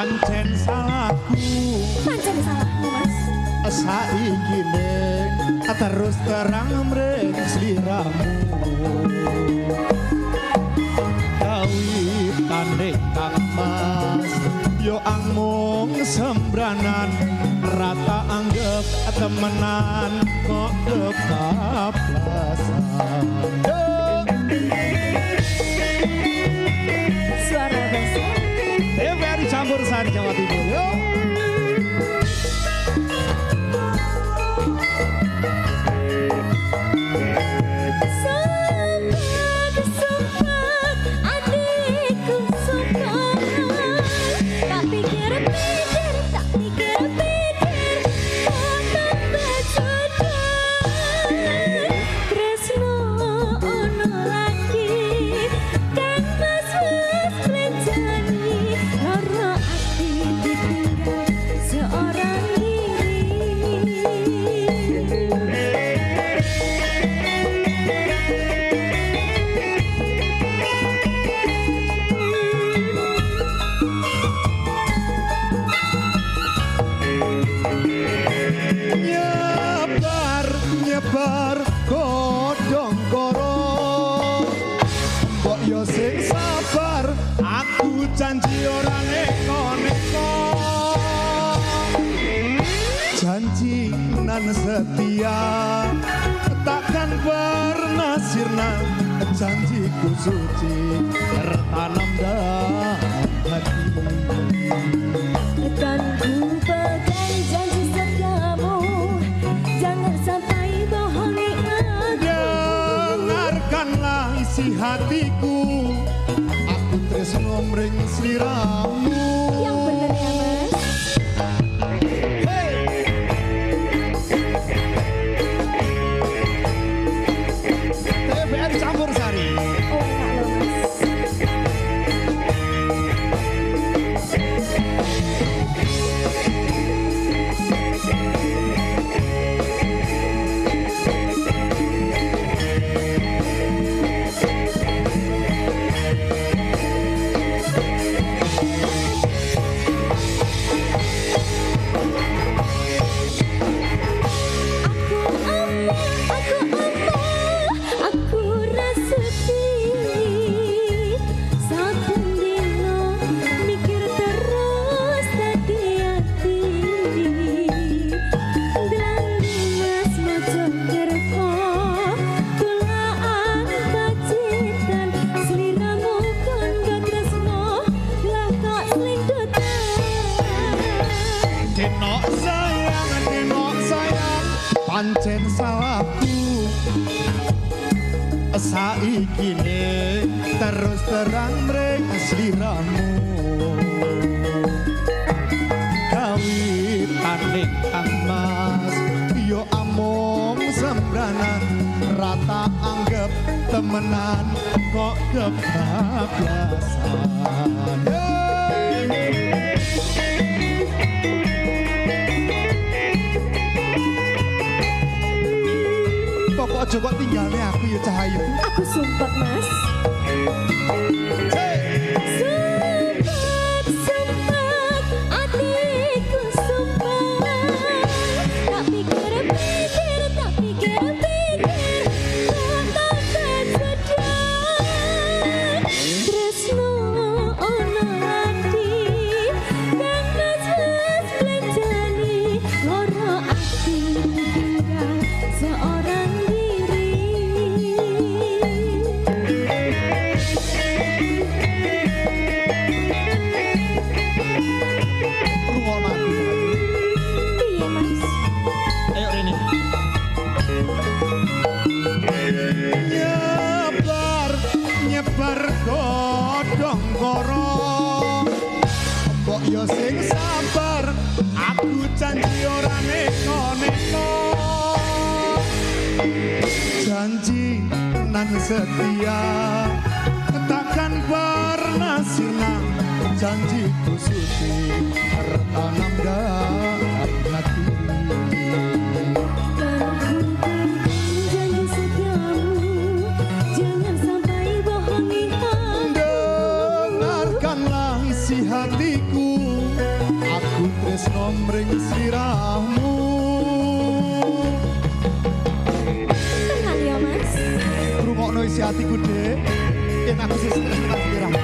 pancen salahku mas. saiki terus terang mreng sliramu kawitane kang mas yo angmung sembranan rata anggap temenan kok kebablasan Suara bahasa TVRI Campur Sari Jawa Timur yo. Nyebar godhong koro mbok yo sing sabar aku janji ora neko-neko janji nan setia takkan pernah sirna janjiku suci tertanam dalam hati dan ku pegang janji setiamu jangan sampai bohongi aku dengarkanlah isi hatiku aku tresno mring sliramu yang bener ya mas TVRI Campur Sari oh enggak loh mas denok sayang pancen salahku saiki terus terang mreng sliramu kawitane kang mas yo amung sembranan rata anggap temenan kok kebablasan pokok aja kok tinggalnya aku ya Cahayu aku sumpah mas sumpah adikku sumpah tak pikir tak pikir tak sedang tresno ono ati kang mas blenjani loro ati tinggal seorang nyebar godhong koro mbok yo sing sabar aku janji ora neko-neko janji nan setia takkan pernah sirna janjiku suci tertanam dalam hati hatiku Aku tresno mring sliramu. Tenang ya mas. Rungokno isi hatiku dek. Yen aku sesuk tenan sliramu.